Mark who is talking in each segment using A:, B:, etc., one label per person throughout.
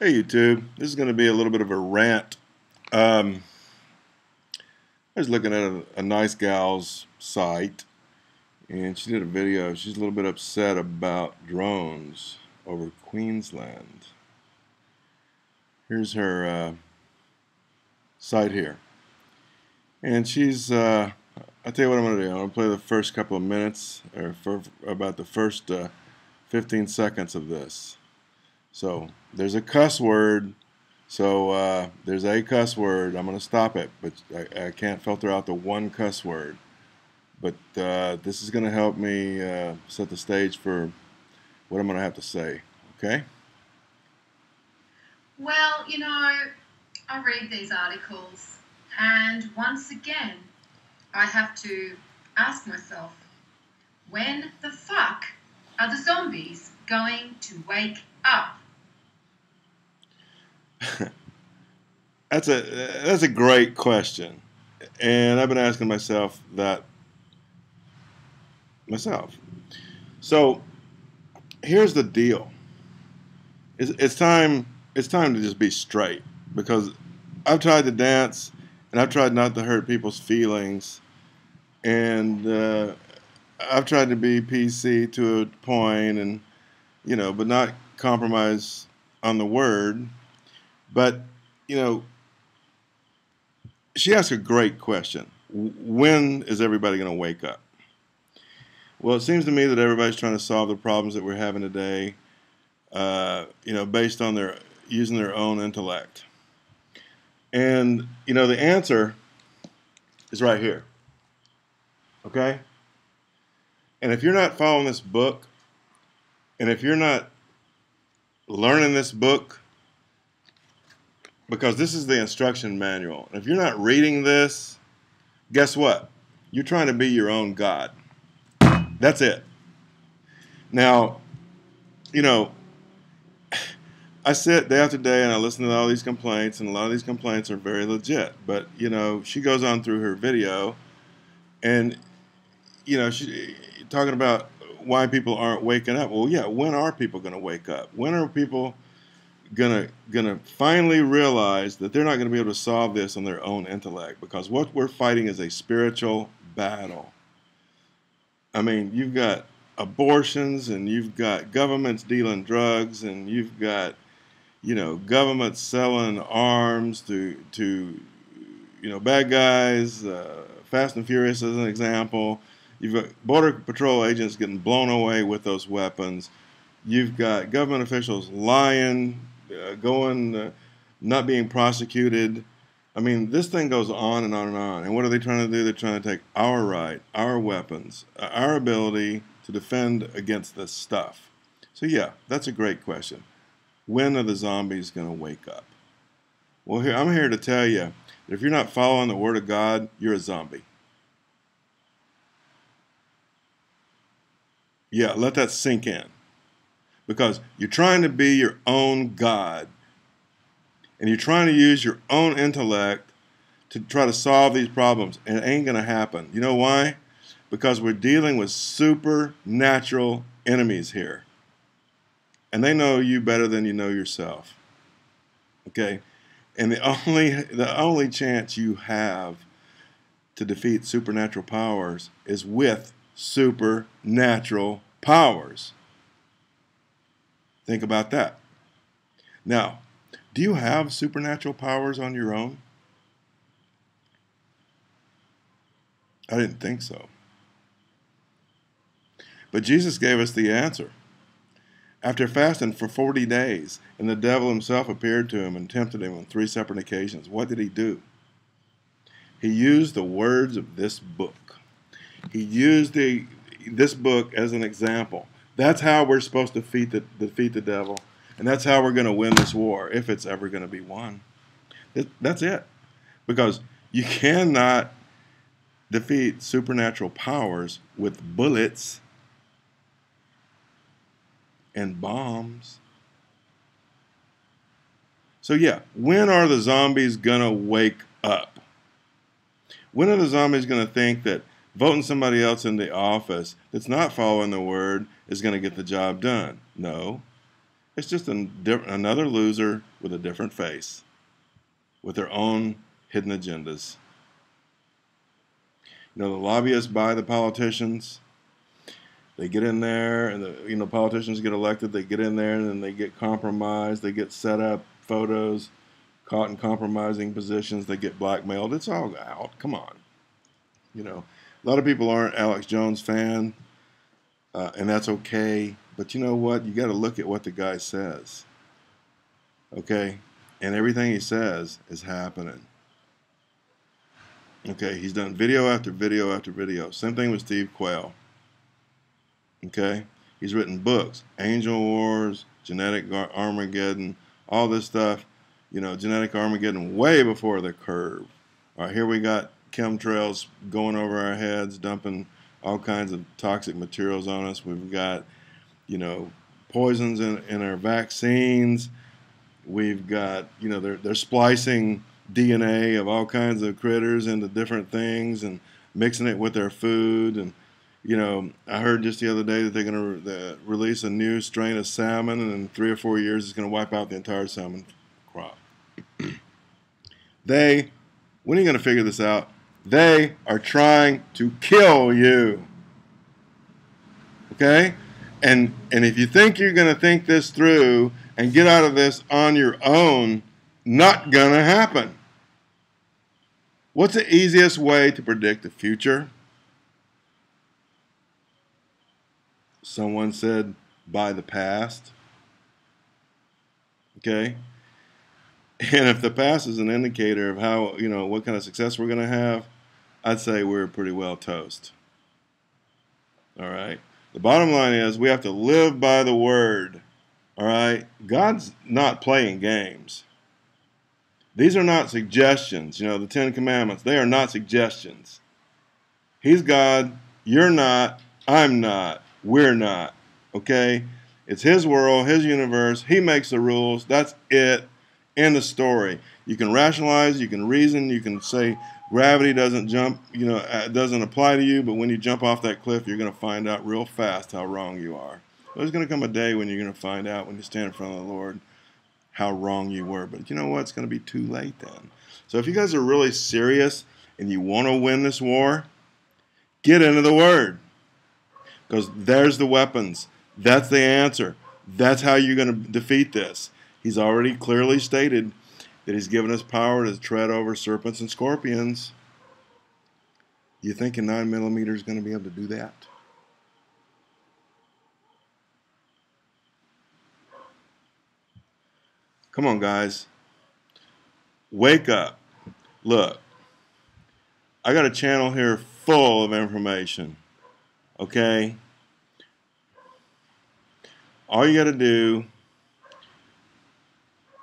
A: Hey YouTube, this is going to be a little bit of a rant. I was looking at a nice gal's site, and she did a video. She's a little bit upset about drones over Queensland. Here's her site here, and I tell you what I'm going to do. I'm going to play the first couple of minutes, or for about the first 15 seconds of this. So there's a cuss word. So there's a cuss word. I'm going to stop it, but I can't filter out the one cuss word. But this is going to help me set the stage for what I'm going to have to say. Okay?
B: Well, I read these articles, and once again, I have to ask myself, when the fuck are the zombies going to wake up?
A: That's a great question, and I've been asking myself that myself. So here's the deal. It's time. It's time to just be straight because I've tried to dance and I've tried not to hurt people's feelings, and I've tried to be PC to a point, and but not compromise on the word. But you know, she asked a great question. When is everybody going to wake up? Well, it seems to me that everybody's trying to solve the problems that we're having today, based on their using their own intellect. And the answer is right here. Okay? And if you're not following this book, and if you're not learning this book, because this is the instruction manual, and if you're not reading this, guess what? You're trying to be your own God. That's it. Now, I sit day after day and I listen to all these complaints, and a lot of these complaints are very legit. But, she goes on through her video, and, she talking about why people aren't waking up. Well, yeah, when are people going to wake up? When are people gonna finally realize that they're not going to be able to solve this on their own intellect? Because what we're fighting is a spiritual battle. I mean, you've got abortions, and you've got governments dealing drugs, and you've got governments selling arms to bad guys. Fast and Furious as an example. You've got border patrol agents getting blown away with those weapons. You've got government officials lying, not being prosecuted. I mean, this thing goes on and on and on. And what are they trying to do? They're trying to take our right, our weapons, our ability to defend against this stuff. So yeah, that's a great question. When are the zombies going to wake up? Well, I'm here to tell you that if you're not following the Word of God, you're a zombie. Yeah, let that sink in. Because you're trying to be your own God, and you're trying to use your own intellect to try to solve these problems, and it ain't going to happen. You know why? Because we're dealing with supernatural enemies here. And they know you better than you know yourself. Okay? And the only chance you have to defeat supernatural powers is with supernatural powers. Think about that. Now, do you have supernatural powers on your own? I didn't think so. But Jesus gave us the answer. After fasting for 40 days, and the devil himself appeared to him and tempted him on 3 separate occasions, what did he do? He used the words of this book. He used this book as an example. That's how we're supposed to defeat the devil. And that's how we're going to win this war, if it's ever going to be won. That's it. Because you cannot defeat supernatural powers with bullets and bombs. So yeah, when are the zombies going to wake up? When are the zombies going to think that voting somebody else in the office that's not following the word is going to get the job done? No. It's just another loser with a different face, with their own hidden agendas. You know, the lobbyists buy the politicians. They get in there, and politicians get elected. They get in there, and then they get compromised. They get set up photos, caught in compromising positions. They get blackmailed. It's all out. Come on. You know, a lot of people aren't Alex Jones fan, and that's okay. But you know what? You got to look at what the guy says. Okay, and everything he says is happening. Okay, he's done video after video after video. Same thing with Steve Quayle. Okay, he's written books, Angel Wars, Genetic Armageddon, all this stuff. You know, Genetic Armageddon way before the curve. All right, here we got chemtrails going over our heads, dumping all kinds of toxic materials on us. We've got, you know, poisons in our vaccines. We've got, you know, they're splicing DNA of all kinds of critters into different things and mixing it with their food. And you know, I heard just the other day that they're going to release a new strain of salmon, and in 3 or 4 years it's going to wipe out the entire salmon crop. When are you going to figure this out? They are trying to kill you. Okay? And if you think you're going to think this through and get out of this on your own, not going to happen. What's the easiest way to predict the future? Someone said, by the past. Okay? And if the past is an indicator of how, you know, what kind of success we're going to have, I'd say we're pretty well toast. All right? The bottom line is we have to live by the word. All right? God's not playing games. These are not suggestions. You know, the 10 Commandments, they are not suggestions. He's God. You're not. I'm not. We're not. Okay? It's His world, His universe. He makes the rules. That's it. End of story. You can rationalize, you can reason, you can say gravity doesn't doesn't apply to you, but when you jump off that cliff, you're going to find out real fast how wrong you are. There's going to come a day when you're going to find out, when you stand in front of the Lord, how wrong you were. But you know what? It's going to be too late then. So if you guys are really serious and you want to win this war, get into the Word. Because there's the weapons. That's the answer. That's how you're going to defeat this. He's already clearly stated that He's given us power to tread over serpents and scorpions. You think a 9mm is going to be able to do that? Come on, guys. Wake up. Look, I got a channel here full of information. Okay? All you got to do,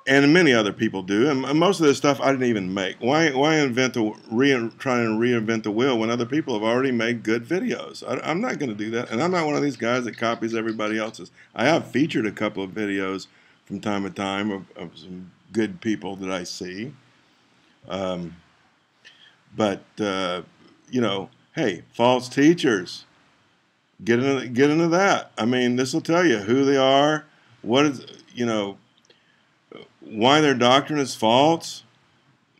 A: and many other people do, and most of this stuff I didn't even make. Why try and reinvent the wheel when other people have already made good videos? I'm not going to do that, and I'm not one of these guys that copies everybody else's. I have featured a couple of videos from time to time of some good people that I see. But you know, hey, false teachers, get into that. I mean, this will tell you who they are, what is, you know, why their doctrine is false.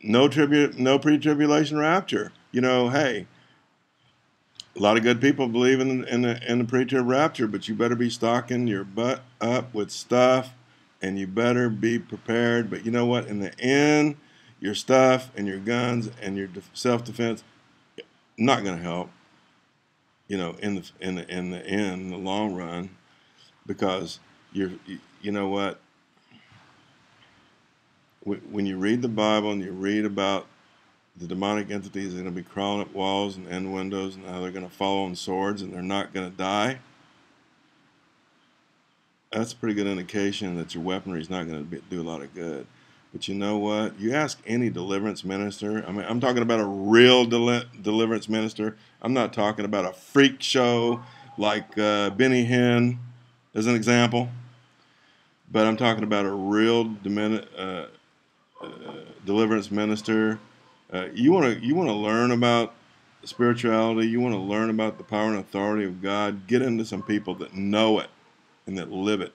A: No pre-tribulation rapture. You know, hey, a lot of good people believe in the pre-trib rapture, but you better be stocking your butt up with stuff, and you better be prepared. But you know what? In the end, your stuff and your guns and your self-defense not going to help. You know, in the long run, because you know what? When you read the Bible and you read about the demonic entities that are going to be crawling up walls and end windows and how they're going to fall on swords and they're not going to die, that's a pretty good indication that your weaponry is not going to do a lot of good. But you know what? You ask any deliverance minister. I mean, I'm talking about a real deliverance minister. I'm not talking about a freak show like Benny Hinn, as an example. But I'm talking about a real deliverance minister. You want to learn about spirituality. You want to learn about the power and authority of God. Get into some people that know it and that live it.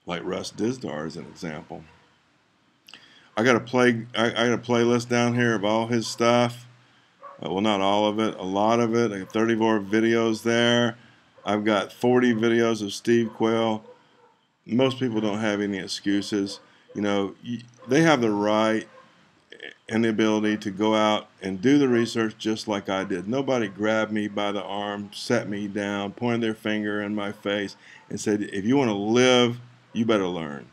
A: like Russ Dizdar as an example. I got a playlist down here of all his stuff. Well, not all of it, a lot of it. I got 34 videos there. I've got 40 videos of Steve Quayle. Most people don't have any excuses. You know, they have the right and the ability to go out and do the research just like I did. Nobody grabbed me by the arm, set me down, pointed their finger in my face, and said, if you want to live, you better learn.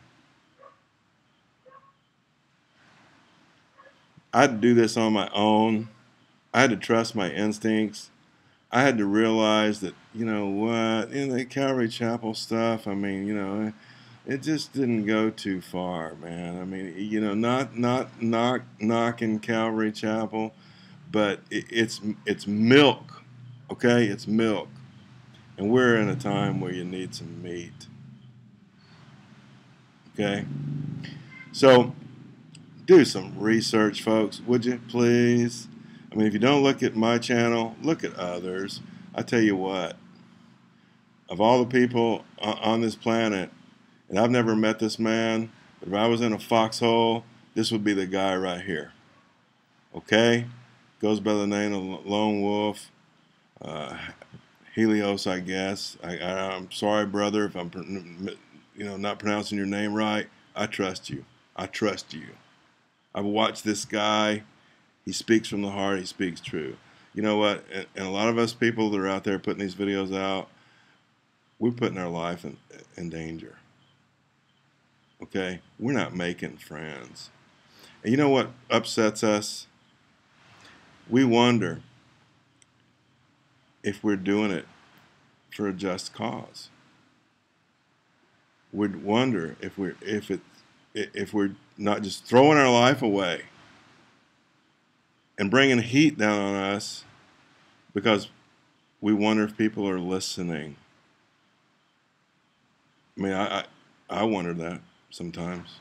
A: I had to do this on my own. I had to trust my instincts. I had to realize that, you know what, in the Calvary Chapel stuff, I mean, you know, it just didn't go too far, man. I mean, you know, not knocking Calvary Chapel, but it's milk, okay? It's milk, and we're in a time where you need some meat, okay? So do some research, folks, would you please? I mean, if you don't look at my channel, look at others. I tell you what, of all the people on this planet, and I've never met this man, but if I was in a foxhole, this would be the guy right here. Okay? Goes by the name of Lone Wolf. Helios, I guess. I'm sorry, brother, if I'm not pronouncing your name right. I trust you. I trust you. I've watched this guy. He speaks from the heart. He speaks true. You know what? And a lot of us people that are out there putting these videos out, we're putting our life in danger. Okay? We're not making friends. And you know what upsets us? We wonder if we're doing it for a just cause. We'd wonder if we're not just throwing our life away and bringing heat down on us because we wonder if people are listening. I mean, I wonder that sometimes.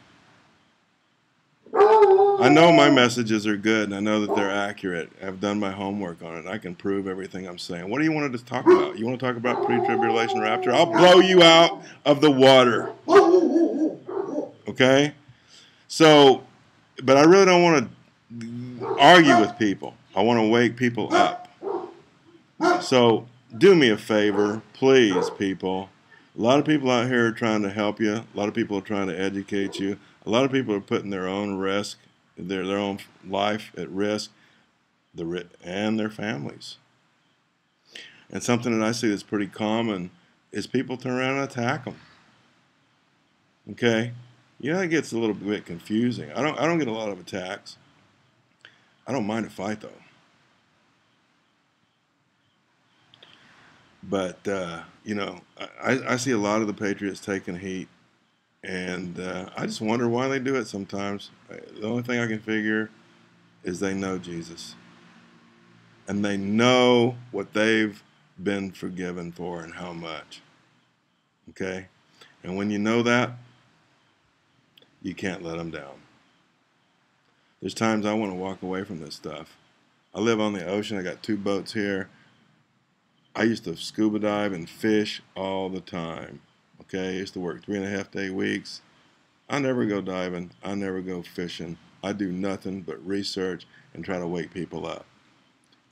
A: I know my messages are good, and I know that they're accurate. I've done my homework on it. I can prove everything I'm saying. What do you want to talk about? You want to talk about pre-tribulation rapture? I'll blow you out of the water. Okay? So, but I really don't want to argue with people. I want to wake people up. So, do me a favor, please, people. A lot of people out here are trying to help you. A lot of people are trying to educate you. A lot of people are putting their own risk, their own life at risk, and their families. And something that I see that's pretty common is people turn around and attack them. Okay? Yeah, it gets a little bit confusing. I don't get a lot of attacks. I don't mind a fight though. But you know, I see a lot of the patriots taking heat, and I just wonder why they do it sometimes. The only thing I can figure is they know Jesus, and they know what they've been forgiven for and how much. Okay? And when you know that, you can't let them down. There's times I want to walk away from this stuff. I live on the ocean. I got 2 boats here. I used to scuba dive and fish all the time. Okay? I used to work 3.5-day weeks. I never go diving. I never go fishing. I do nothing but research and try to wake people up.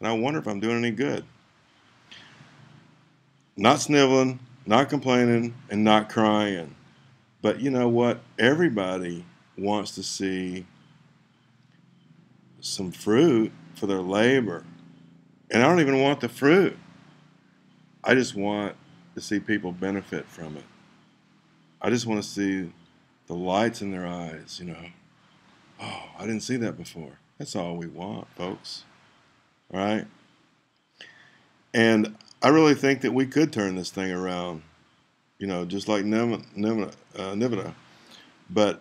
A: And I wonder if I'm doing any good. Not sniveling, not complaining, and not crying. But you know what? Everybody wants to see some fruit for their labor. And I don't even want the fruit. I just want to see people benefit from it. I just want to see the lights in their eyes, you know. Oh, I didn't see that before. That's all we want, folks. All right? And I really think that we could turn this thing around, you know, just like Nineveh. But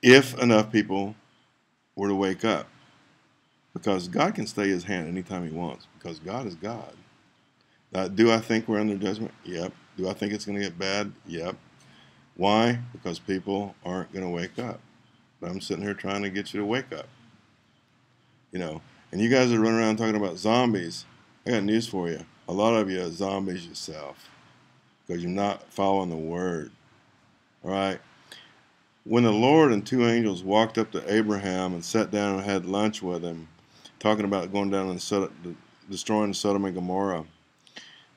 A: if enough people were to wake up, because God can stay his hand anytime he wants, because God is God. Do I think we're under judgment? Yep. Do I think it's going to get bad? Yep. Why? Because people aren't going to wake up. But I'm sitting here trying to get you to wake up. You know, and you guys are running around talking about zombies. I got news for you. A lot of you are zombies yourself. because you're not following the word. All right. When the Lord and two angels walked up to Abraham and sat down and had lunch with him, talking about going down and destroying Sodom and Gomorrah,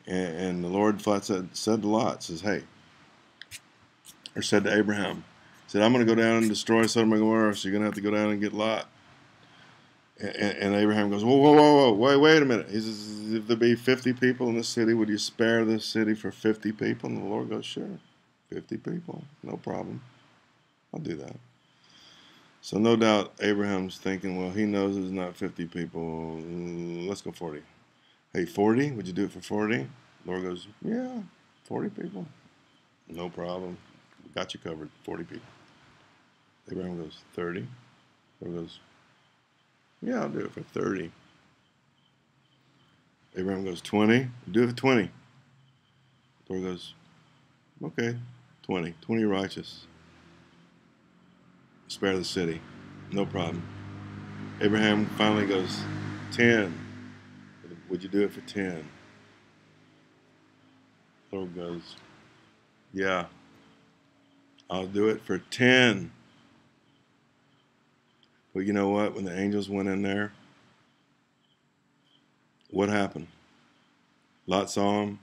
A: and the Lord flat said to Lot, says, hey, or said to Abraham, said, I'm going to go down and destroy Sodom and Gomorrah, so you're going to have to go down and get Lot. And Abraham goes, whoa, wait a minute. He says, if there be 50 people in this city, would you spare this city for 50 people? And the Lord goes, sure, 50 people, no problem. I'll do that. So no doubt Abraham's thinking, well, he knows there's not 50 people. Let's go 40. Hey, 40? Would you do it for 40? Lord goes, yeah, 40 people. No problem. Got you covered, 40 people. Abraham goes, 30. Lord goes, yeah, I'll do it for 30. Abraham goes, 20. Do it for 20. Lord goes, okay, 20. 20 righteous. Spare the city. No problem. Abraham finally goes, 10. Would you do it for 10? Lord goes, yeah, I'll do it for 10. But you know what? When the angels went in there, what happened? Lot saw him,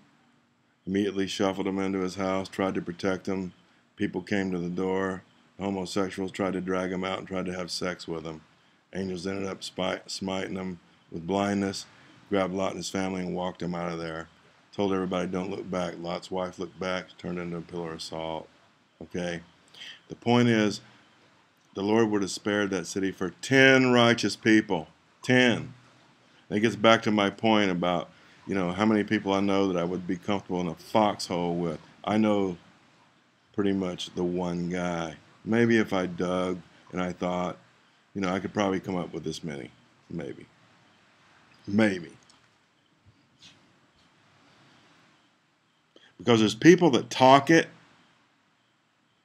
A: immediately shuffled him into his house, tried to protect him. People came to the door. Homosexuals tried to drag him out and tried to have sex with him. Angels ended up smiting him with blindness, grabbed Lot and his family and walked him out of there. Told everybody, don't look back. Lot's wife looked back, turned into a pillar of salt. Okay? The point is, the Lord would have spared that city for 10 righteous people. 10. And it gets back to my point about, how many people I know that I would be comfortable in a foxhole with. I know pretty much the one guy. Maybe if I dug and I thought, I could probably come up with this many. Maybe. Because there's people that talk it,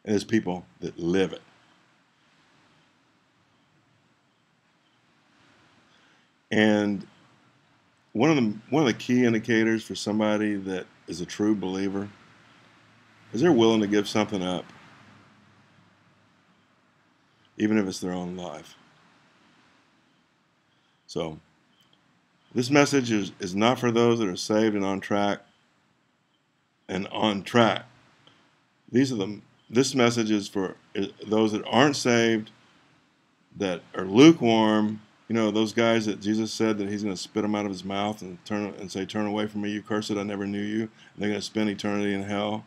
A: and there's people that live it. And one of the key indicators for somebody that is a true believer is they're willing to give something up, even if it's their own life. So this message is not for those that are saved and on track. This message is for those that aren't saved, that are lukewarm. Those guys that Jesus said that he's going to spit them out of his mouth and say, turn away from me, you cursed, I never knew you. And they're going to spend eternity in hell.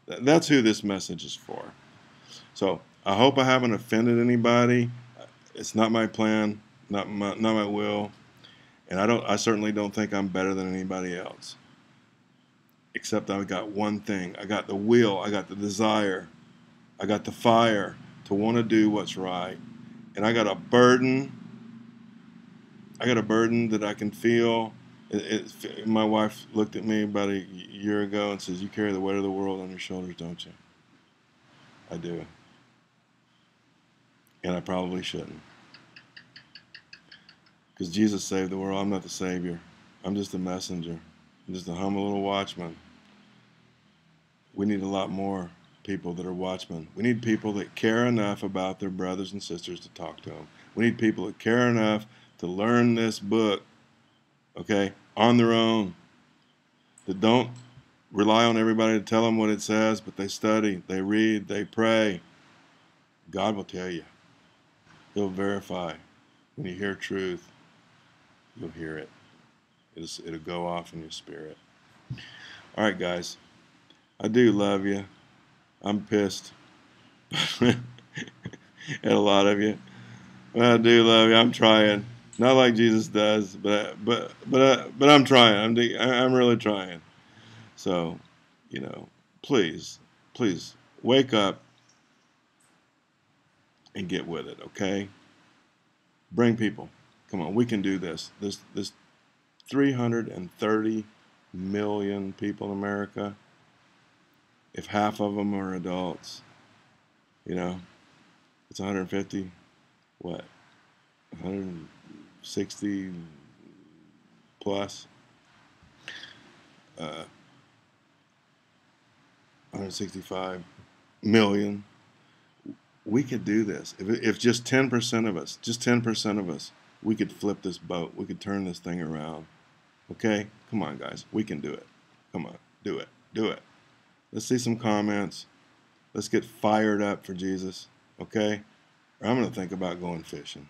A: That's who this message is for. So I hope I haven't offended anybody. It's not my plan, not my will. And I certainly don't think I'm better than anybody else. Except I've got one thing. I got the will, I got the desire, I got the fire to want to do what's right. And I got a burden. That I can feel. My wife looked at me about a year ago and says, you carry the weight of the world on your shoulders, don't you? I do. And I probably shouldn't. Because Jesus saved the world. I'm not the Savior. I'm just a messenger. I'm just a humble little watchman. We need a lot more people that are watchmen. We need people that care enough about their brothers and sisters to talk to them. We need people that care enough to learn this book, okay, on their own. That don't rely on everybody to tell them what it says, but they study, they read, they pray. God will tell you. He'll verify. When you hear truth, you'll hear it. It'll go off in your spirit. All right, guys. I do love you. I'm pissed at a lot of you. But I do love you. I'm trying. Not like Jesus does, but I'm trying. I'm really trying. So, please wake up and get with it, okay? Bring people. Come on, we can do this. This 330 million people in America. If half of them are adults, it's 150, what? 160 plus. 165 million. We could do this. If just 10% of us, just 10% of us, we could flip this boat. We could turn this thing around. Okay? Come on, guys. We can do it. Come on. Do it. Do it. Let's see some comments. Let's get fired up for Jesus. Okay? Or I'm going to think about going fishing.